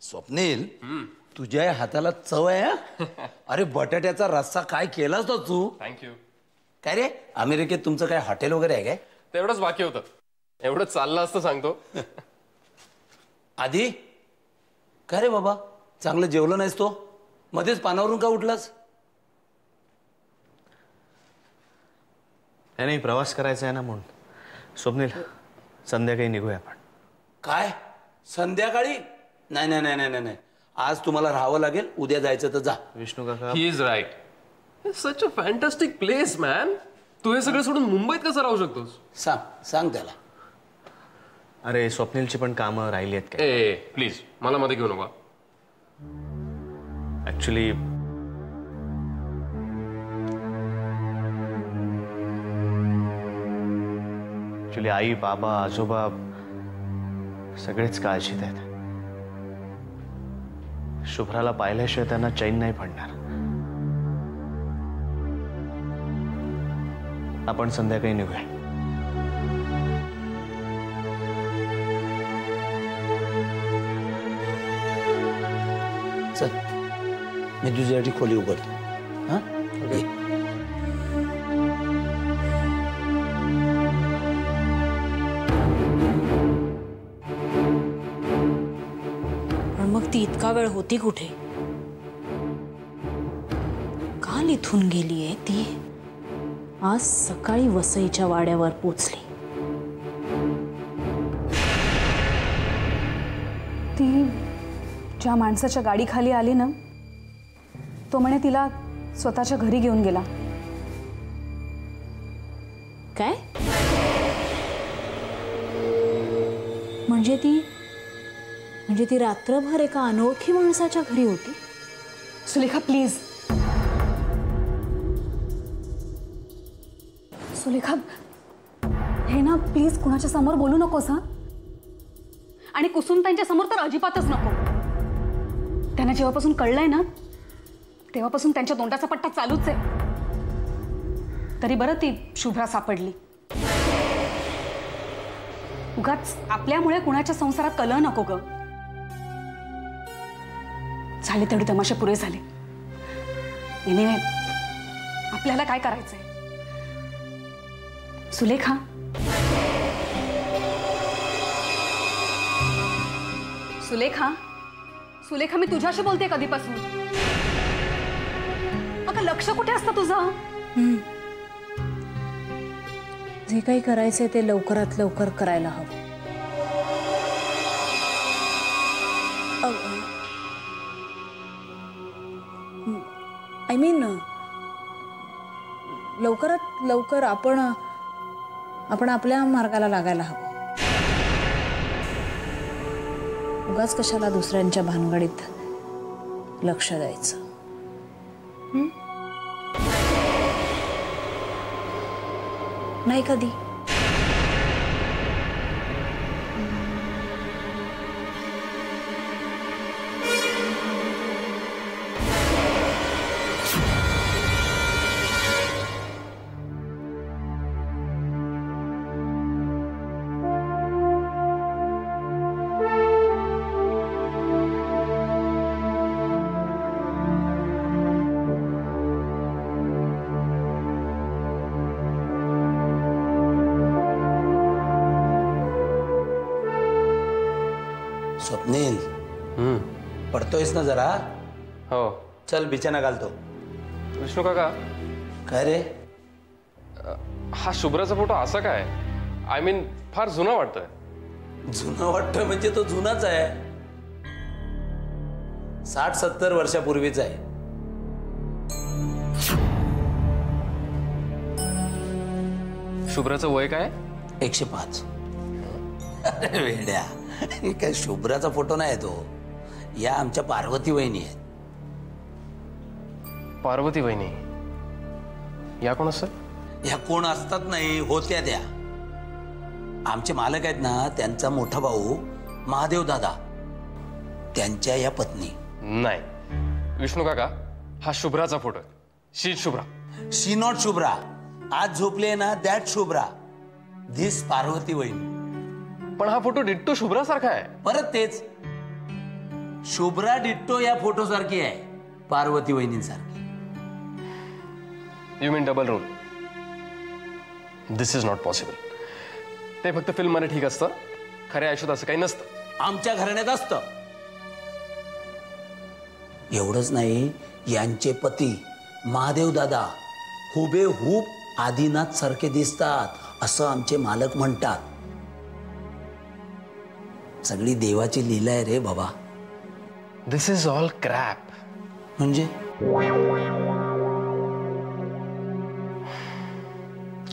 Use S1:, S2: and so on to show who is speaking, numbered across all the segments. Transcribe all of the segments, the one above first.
S1: स्वप्नील तुझ्या या हाताला चव आहे हा? अरे बटाट्याचा रस्सा काय केलास तो तू?
S2: थँक्यू.
S1: काय रे अमेरिकेत तुमचं काय हॉटेल वगैरे आहे काय?
S2: तेवढंच बाकी होतं. एवढं चाललं असतं सांगतो.
S1: आधी काय रे बाबा चांगलं जेवलं नाहीस तो मध्येच पानावरून का उठलास?
S3: नाही प्रवास करायचा आहे ना म्हणून. स्वप्नील संध्याकाळी निघूया आपण.
S1: काय संध्याकाळी? नाही नाही नाही नाही नाही आज तुम्हाला राहावं लागेल. उद्या जायचं तर जा.
S3: विष्णू काका
S2: he is right. Such a fantastic place man. तू हे सगळं सोडून मुंबईत कसं राहू शकतोस?
S1: सांग त्याला.
S3: अरे स्वप्नीलची पण कामं राहिली आहेत काय?
S2: ए प्लीज मला मध्ये घेऊ नका.
S3: ऍक्च्युली आई बाबा आजोबा सगळेच काळजीत आहेत. शुभ्राला पाहिल्याशिवाय त्यांना चैन नाही पडणार. आपण संध्याकाळी निघूया.
S1: चल मी तुझ्यासाठी खोली उघडतो. हा
S4: मग ती इतका वेळ होती कुठे? काल इथून गेलीये ती. आज सकाळी वसईच्या वाड्यावर पोचली.
S5: ती ज्या माणसाच्या गाडीखाली आली ना तो म्हणे तिला स्वतःच्या घरी घेऊन गेला.
S4: काय म्हणजे ती रात्रभर एका अनोळखी माणसाच्या घरी होती?
S5: सुलेखा प्लीज. सुलेखा हे ना प्लीज कुणाच्या समोर बोलू नकोस हा. आणि कुसुम त्यांच्या समोर तर अजिबातच नको. त्यांना जेव्हापासून कळलंय ना तेव्हापासून त्यांच्या तोंडाचा पट्टा चालूच आहे. तरी बरं ती शुभ्रा सापडली. उगाच आपल्यामुळे कुणाच्या संसारात कलह नको ग. झाले तेवढे तमाशे पुरे झाले. एनिवे आपल्याला काय करायचंय? सुलेखा सुलेखा सुलेखा मी तुझ्याशी बोलते कधीपासून. अगं लक्ष कुठे असतं तुझं?
S4: जे काही करायचंय ते लवकरात लवकर करायला हवं. आय मीन लवकरात लवकर आपण आपल्या मार्गाला लागायला हवं. उगाच कशाला दुसऱ्यांच्या भानगडीत लक्ष द्यायचं? नाही कधी.
S1: स्वप्नील पडतोयस ना जरा?
S2: हो.
S1: चल बिछाना घालतो.
S2: विष्णू काका
S1: काय रे?
S2: हा शुभ्राचा फोटो असा काय? आय मीन फार जुना वाटतोय.
S1: जुना वाटतोय म्हणजे तो जुनाच आहे. 60-70 वर्षापूर्वीचा आहे.
S2: शुभ्राचं वय काय?
S1: 105. अरे वेड्या काय शुभ्राचा फोटो नाही तो. या आमच्या पार्वती वहिनी आहेत.
S2: पार्वती वहिनी या कोण असतात?
S1: ह्या कोण असतात नाही होत्या त्या. आमचे मालक आहेत ना त्यांचा मोठा भाऊ महादेव दादा त्यांच्या या पत्नी.
S2: नाही विष्णू काका हा शुभ्राचा फोटो आहे. शी शुभ्रा.
S1: शी नॉट शुभ्रा. आज झोपले ना दॅट शुभ्रा. धिस पार्वती वहिनी.
S2: पण हा फोटो डिट्टो शुभ्रा सारखा आहे.
S1: परत तेच. शुभ्रा डिट्टो या फोटो सारखी आहे, पार्वती वहिनींसारखी.
S2: You mean double role? This is not possible. ते फक्त फिल्ममध्ये ठीक असतं, खऱ्या आयुष्यात असं काही नसतं.
S1: आमच्या घराण्यात असतं. एवढंच नाही, यांचे पती महादेव दादा हुबेहूब आदिनाथ सारखे दिसतात असं आमचे मालक म्हणतात. सगळी देवाची लीला आहे रे बाबा.
S2: दिस इज ऑल क्रॅप.
S1: म्हणजे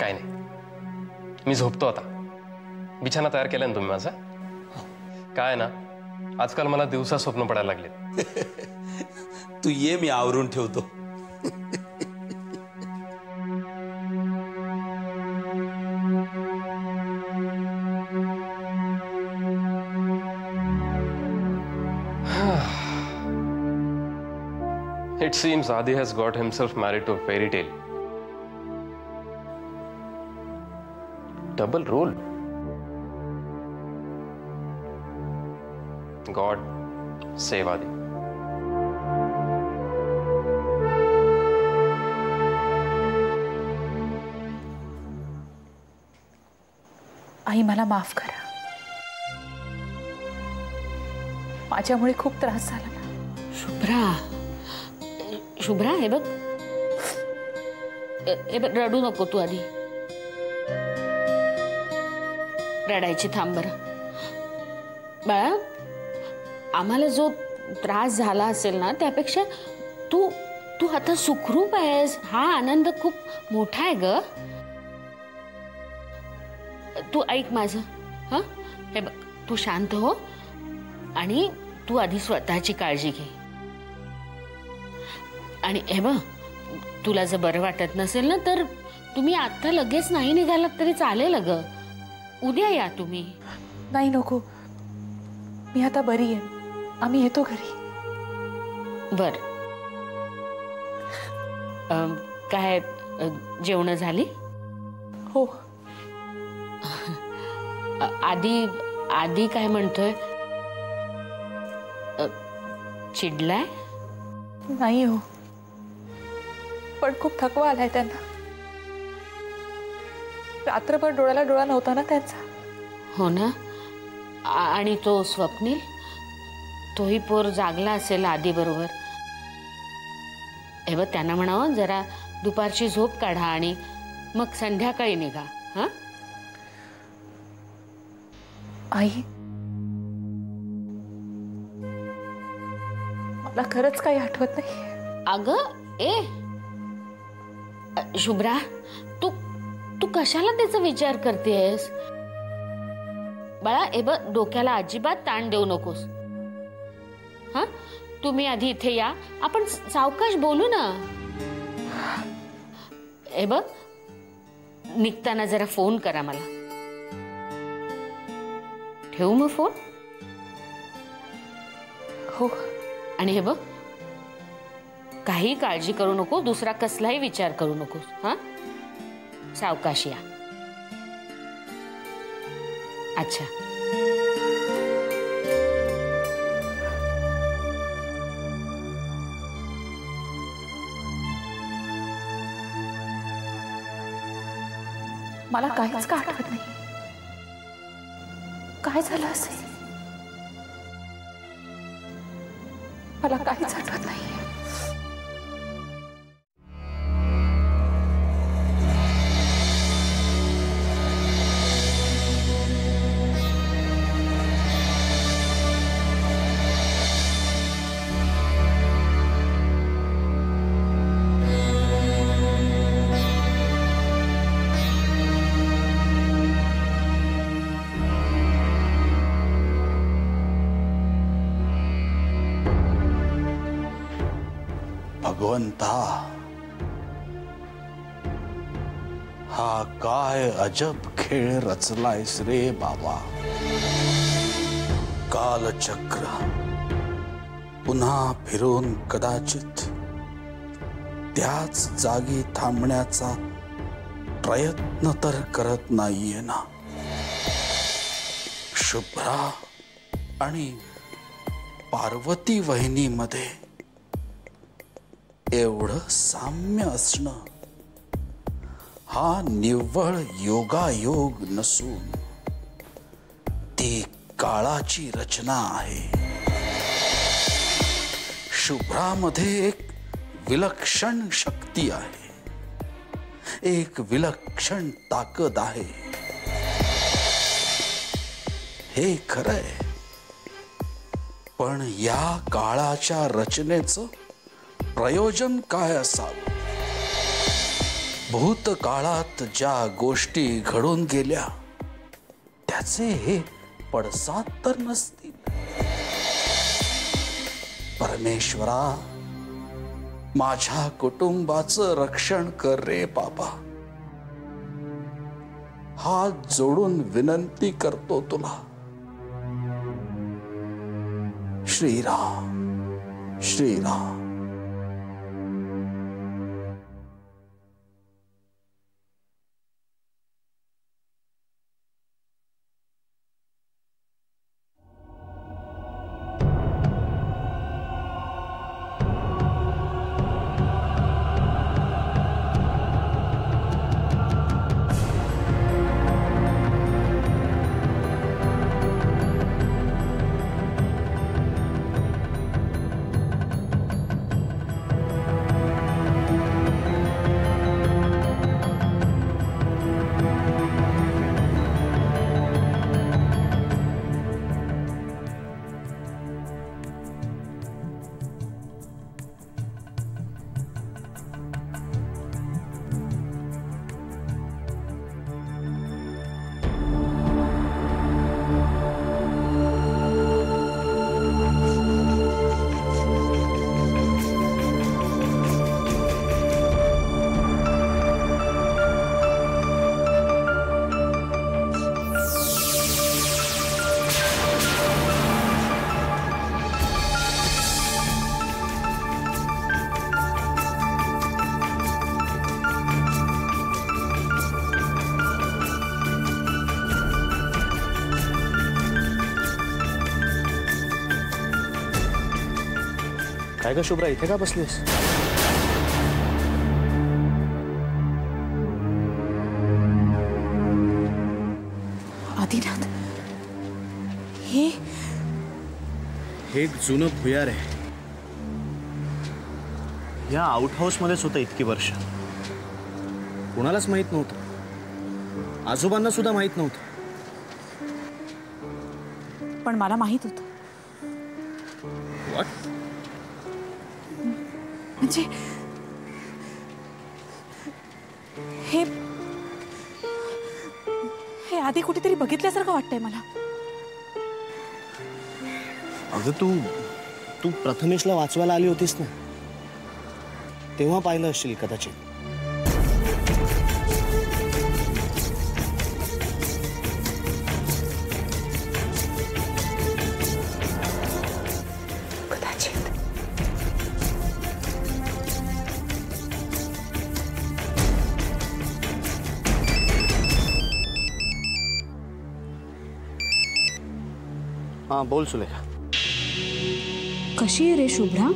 S2: काय नाही, मी झोपतो आता. बिछाना तयार केलाय ना तुम्ही माझा? काय ना, आजकाल मला दिवसा स्वप्न पडायला लागले.
S1: तू ये, मी आवरून ठेवतो.
S2: It seems Adi has got himself married to a fairy tale. Double role. God save Adi.
S6: आई मला माफ करा. माझ्यामुळे खूप त्रास झाला ना.
S4: शुभ्रा, शुभ्रा, हे बघ, रडू नको तू. आधी रडायची थांब बरं. बाळा, आम्हाला जो त्रास झाला असेल ना, त्यापेक्षा तू तू आता सुखरूप आहेस, हा आनंद खूप मोठा आहे ग. तू ऐक माझं. हं, हे बघ, तू शांत हो आणि तू आधी स्वतःची काळजी घे. आणि हे बघ, तुला जर बरं वाटत नसेल ना, तर तुम्ही आता लगेच नाही निघालात तरी चालेल ग. उद्या या तुम्ही.
S6: नाही नको, मी आता बरी आहे. आम्ही येतो घरी.
S4: बर. काय जेवण झाली?
S6: हो.
S4: आधी आधी काय म्हणतोय? चिडलाय?
S6: नाही हो, पण खूप थकवा आलाय त्यांना. रात्रभर डोळ्याला डोळा नव्हता ना त्यांचा.
S4: हो ना. आणि तो स्वप्नील, तोही पोर जागला असेल आधी बरोबर. हे बघ, त्यांना म्हणावं जरा दुपारची झोप काढा आणि मग संध्याकाळी निघा. हा
S6: आई, मला खरंच काही आठवत नाही.
S4: अगं शुभ्रा, तू तू कशाला त्याचा विचार करतेस? बाळा, हे बघ, डोक्याला अजिबात ताण देऊ नकोस. हा, तुम्ही आधी इथे या, आपण सावकाश बोलू ना. हे बघ, निघताना जरा फोन करा मला. ठेवू मग फोन?
S6: हो.
S4: आणि हे बघ, काही काळजी करू नको, दुसरा कसलाही विचार करू नकोस. हा, सावकाश या. अच्छा.
S6: मला काहीच का आठवत नाही. काय झालं असेल? मला काहीच आठवत नाही.
S7: भगवंता, हा काय अजब खेळ रचलायस रे बाबा. कालचक्र पुन्हा फिरून कदाचित त्याच जागी थांबण्याचा प्रयत्न तर करत नाहीये ना. शुभ्रा आणि पार्वती वहिनीमध्ये एवढं साम्य असणं हा निव्वळ योगायोग नसून ती काळाची रचना आहे. शुभ्रामध्ये एक विलक्षण शक्ती आहे, एक विलक्षण ताकद आहे. हे खरंय, पण या काळाच्या रचनेचं प्रयोजन काय असावं? भूतकाळात ज्या गोष्टी घडून गेल्या त्याचे हे पडसाद तर नसतील. परमेश्वरा, माझ्या कुटुंबाचं रक्षण कर रे बाबा. हात जोडून विनंती करतो तुला. श्रीराम श्रीराम.
S3: काय ग शुभ्रा, इथे का बसलीस?
S6: आदिनाथ, हे
S3: एक जुनं भुयार आहे. या आउट हाऊस मध्येच होतं इतकी वर्ष. कुणालाच माहित नव्हतं, आजोबांना सुद्धा माहित नव्हतं.
S6: पण मला माहित होतं.
S3: व्हॉट?
S6: म्हणजे हे हे आधी कुठेतरी बघितल्यासारखं वाटतंय मला.
S3: अगं तू प्रथमेशला वाचवायला आली होतीस ना, तेव्हा पाहिलं असशील कदाचित. हाँ बोल सुलेखा.
S5: कशी आहे रे शुभ्रा?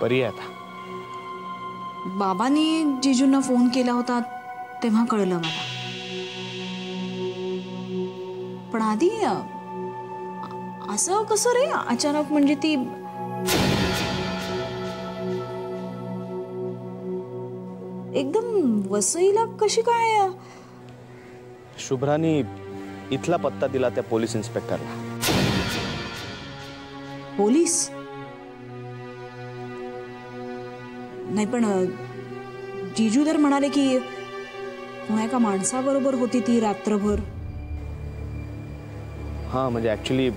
S3: बरी आहे आता.
S5: बाबांनी जिजूंना फोन केला होता तेव्हा कळलं मला. पण आधी असं कसं रे अचानक? म्हणजे ती एकदम वसईला कशी काय?
S3: शुभ्रानी इथला पत्ता दिला त्या पोलीस इन्स्पेक्टरला.
S5: पोलीस? नाही पण जीजू तर म्हणाले की कुणा एका माणसाबरोबर होती ती रात्रभर.
S3: हां म्हणजे ॲक्च्युली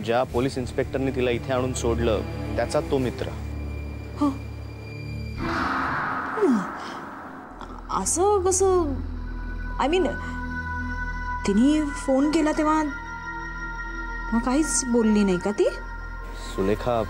S3: ज्या पोलीस इन्स्पेक्टरने तिला इथे आणून सोडलं त्याचा तो मित्र.
S5: हो, असं कसं? आय मीन तिने फोन केला तेव्हा काहीच बोलली नाही का ती?
S3: सुलेखा,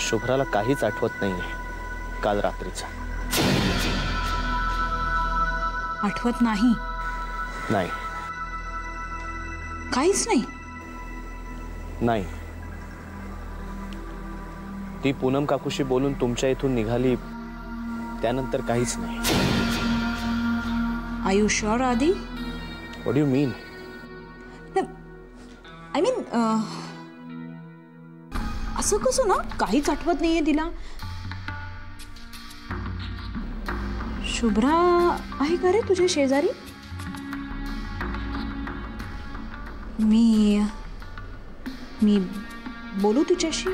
S3: शुभ्राला काहीच आठवत नाहीये काल रात्रीचं.
S5: आठवत नाही?
S3: नाही.
S5: काहीच नाही?
S3: नाही. ती पूनम काकूशी बोलून तुमच्या इथून निघाली त्यानंतर काहीच नाही.
S5: आर यू शुअर आदी?
S3: What do you mean?
S5: I mean असं कसं ना, काहीच आठवत नाहीये तिला? शुभ्रा आहे का रे तुझ्या शेजारी? मी बोलू तिच्याशी?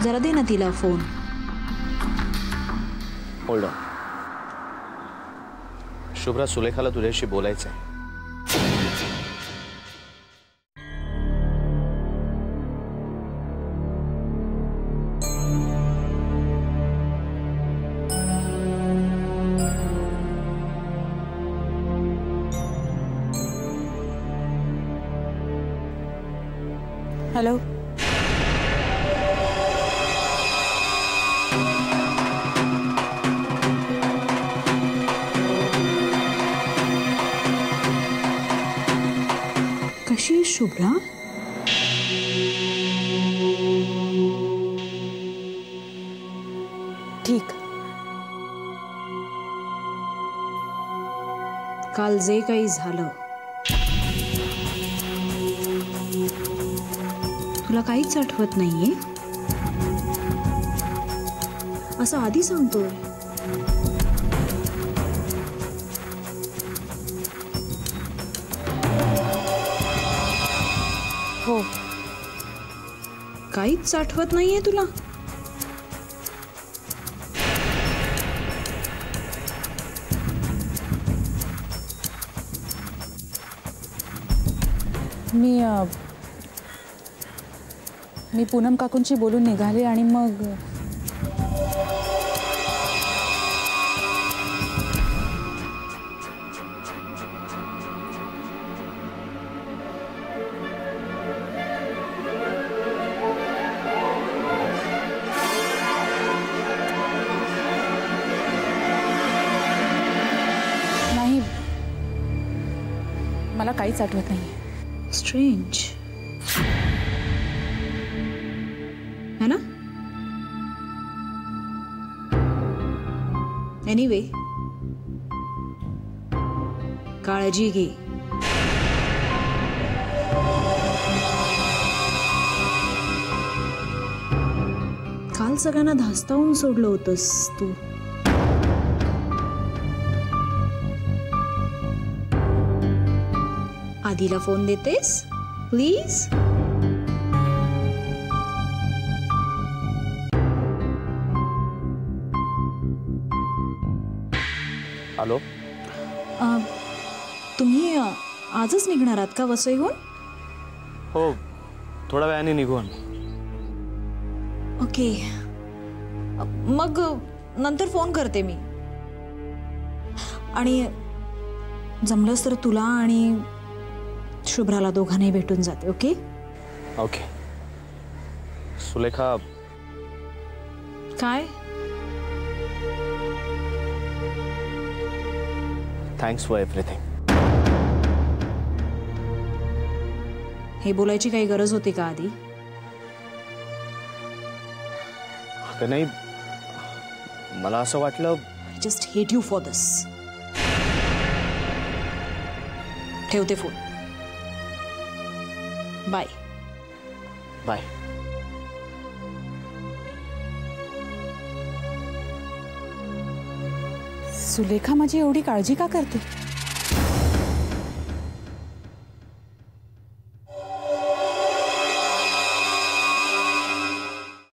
S5: जरा दे ना तिला फोन.
S3: Hold on. शुभ्रा, सुलेखाला तुझ्याशी बोलायचं आहे.
S6: हॅलो.
S5: कशी आहे शुभ्रा?
S6: ठीक.
S5: काल जे काही झालं, तुला काहीच आठवत नाहीये असं आधी सांगतोय.
S6: हो.
S5: काहीच आठवत नाहीये तुला?
S6: मी पूनम काकूंची बोलून निघाले आणि मग नाही, मला काहीच आठवत नाही.
S5: स्ट्रेंज है ना? एनिवे, काळजी घे. काल सगळ्यांना धास्तावून सोडलं होतंस तू. आधीला फोन देतेस प्लीज?
S3: हॅलो.
S5: तुम्ही आजच निघणार आहात का वसईहून?
S3: हो, थोड्या वेळाने निघू आम्ही.
S5: ओके, मग नंतर फोन करते मी. आणि जमलंच तर तुला आणि शुभ्राला दोघांनाही भेटून जाते. Okay
S3: okay. सुलेखा,
S5: काय?
S3: Thanks for everything.
S5: हे बोलायची काही गरज होती का आधी?
S3: नाही, मला असं वाटलं.
S5: I just hate you for this. ठेवते फोन. बाय.
S3: बाय.
S6: सुलेखा माझी एवढी काळजी का करते?